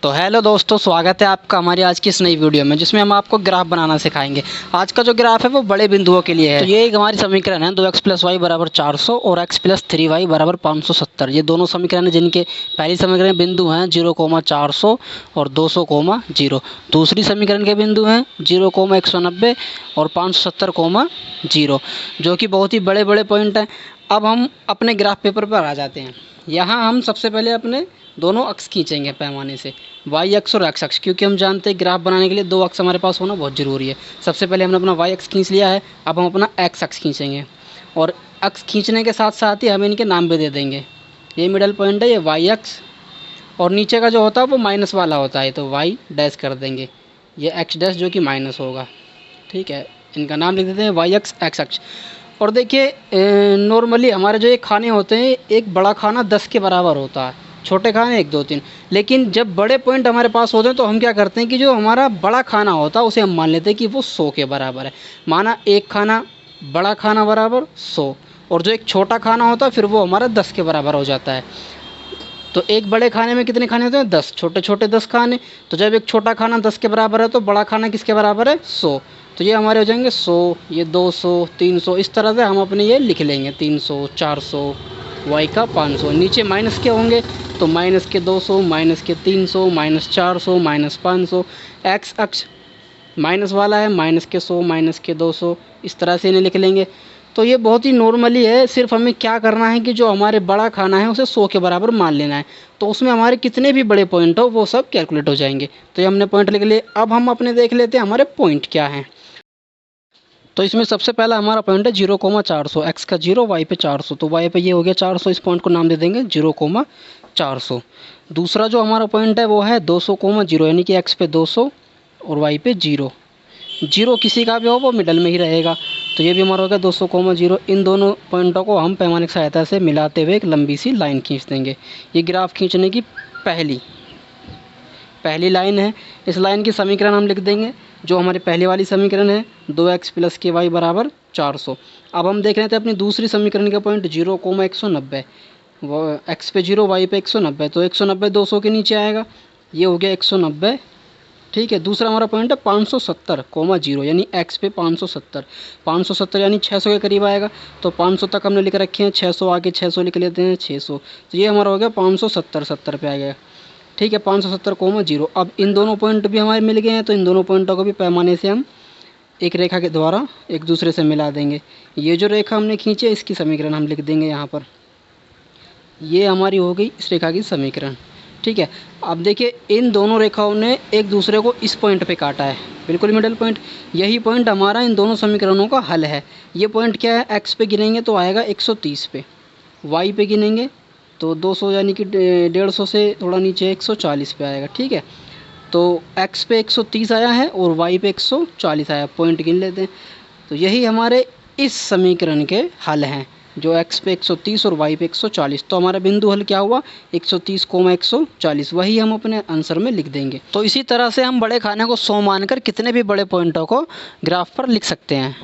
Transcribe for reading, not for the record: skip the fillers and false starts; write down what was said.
तो हेलो दोस्तों, स्वागत है आपका हमारी आज की इस नई वीडियो में, जिसमें हम आपको ग्राफ बनाना सिखाएंगे। आज का जो ग्राफ है वो बड़े बिंदुओं के लिए है। तो ये एक हमारी समीकरण है 2x + y = 400 और x + 3y = 570। ये दोनों समीकरण है जिनके पहली समीकरण बिंदु हैं 0, 400 और 200, 0। दूसरी समीकरण के बिंदु हैं 0, 190 और 570, 0, जो कि बहुत ही बड़े बड़े पॉइंट हैं। अब हम अपने ग्राफ पेपर पर आ जाते हैं। यहाँ हम सबसे पहले अपने दोनों अक्ष खींचेंगे पैमाने से, वाई अक्ष और एक्स अक्ष, क्योंकि हम जानते हैं ग्राफ बनाने के लिए दो अक्ष हमारे पास होना बहुत ज़रूरी है। सबसे पहले हमने अपना वाई अक्ष खींच लिया है, अब हम अपना एक्स अक्ष खींचेंगे और अक्ष खींचने के साथ साथ ही हम इनके नाम भी दे देंगे। ये मिडल पॉइंट है, ये वाई अक्ष, और नीचे का जो होता है वो माइनस वाला होता है, तो वाई डैश कर देंगे, ये एक्स डैश जो कि माइनस होगा। ठीक है, इनका नाम लिख देते हैं वाई अक्ष, एक्स अक्ष। और देखिए नॉर्मली हमारे जो ये खाने होते हैं, एक बड़ा खाना 10 के बराबर होता है, छोटे खाने 1, 2, 3। लेकिन जब बड़े पॉइंट हमारे पास होते हैं तो हम क्या करते हैं कि जो हमारा बड़ा खाना होता है उसे हम मान लेते हैं कि वो 100 के बराबर है। माना एक खाना बड़ा खाना बराबर 100, और जो एक छोटा खाना होता है फिर वो हमारा 10 के बराबर हो जाता है। तो एक बड़े खाने में कितने खाने होते हैं? 10, छोटे छोटे 10 खाने। तो जब एक छोटा खाना 10 के बराबर है तो बड़ा खाना किसके बराबर है? 100। तो ये हमारे हो जाएंगे 100, ये 200, 300, इस तरह से हम अपने ये लिख लेंगे 300, 400, वाई का 500। नीचे माइनस के होंगे तो माइनस के 200, माइनस के 300, माइनस 400, माइनस 500। एक्स अक्ष माइनस वाला है, माइनस के 100, माइनस के 200, इस तरह से इन्हें लिख लेंगे। तो ये बहुत ही नॉर्मली है, सिर्फ हमें क्या करना है कि जो हमारे बड़ा खाना है उसे 100 के बराबर मान लेना है। तो उसमें हमारे कितने भी बड़े पॉइंट हो वो सब कैलकुलेट हो जाएंगे। तो ये हमने पॉइंट लिख लिए। अब हम अपने देख लेते हैं हमारे पॉइंट क्या हैं। तो इसमें सबसे पहला हमारा पॉइंट है 0, 400, एक्स का 0, वाई पे 400। तो वाई पे ये हो गया 400, इस पॉइंट को नाम दे देंगे 0, 400। दूसरा जो हमारा पॉइंट है वो है 200, 0, यानी कि एक्स पे 200 और वाई पे 0। 0 किसी का भी हो वो मिडल में ही रहेगा। तो ये भी हमारा हो गया 200, 0। इन दोनों पॉइंटों को हम पैमाने की सहायता से मिलाते हुए एक लंबी सी लाइन खींच देंगे। ये ग्राफ खींचने की पहली लाइन है। इस लाइन की समीकरण हम लिख देंगे, जो हमारी पहली वाली समीकरण है 2x + ky = 400। अब हम देख लेते हैं अपनी दूसरी समीकरण का पॉइंट 0, 190। वो x पे 0, y पे 190, तो 190 200 के नीचे आएगा, ये हो गया 190। ठीक है, दूसरा हमारा पॉइंट है 570, 0, यानी x पे 570। 570 यानी 600 के करीब आएगा। तो 500 तक हमने लिख रखे हैं, 600 आगे 600 लिख लेते हैं, 600। तो ये हमारा हो गया 570, 70 पे आ गया। ठीक है, 570, 0। अब इन दोनों पॉइंट भी हमारे मिल गए हैं, तो इन दोनों पॉइंटों को भी पैमाने से हम एक रेखा के द्वारा एक दूसरे से मिला देंगे। ये जो रेखा हमने खींची है इसकी समीकरण हम लिख देंगे यहाँ पर। ये हमारी हो गई इस रेखा की समीकरण। ठीक है, अब देखिए इन दोनों रेखाओं ने एक दूसरे को इस पॉइंट पे काटा है, बिल्कुल मिडल पॉइंट। यही पॉइंट हमारा इन दोनों समीकरणों का हल है। ये पॉइंट क्या है? एक्स पे गिनेंगे तो आएगा 130 पे, वाई पे गिनेंगे तो 200 यानी कि 150 से थोड़ा नीचे 140 पे आएगा। ठीक है, तो एक्स पे 130 आया है और वाई पे 140 आया, पॉइंट गिन लेते हैं। तो यही हमारे इस समीकरण के हल हैं, जो एक्स पे 130 और वाई पे 140। तो हमारा बिंदु हल क्या हुआ? 130, 140। वही हम अपने आंसर में लिख देंगे। तो इसी तरह से हम बड़े खाने को 100 मानकर कितने भी बड़े पॉइंटों को ग्राफ पर लिख सकते हैं।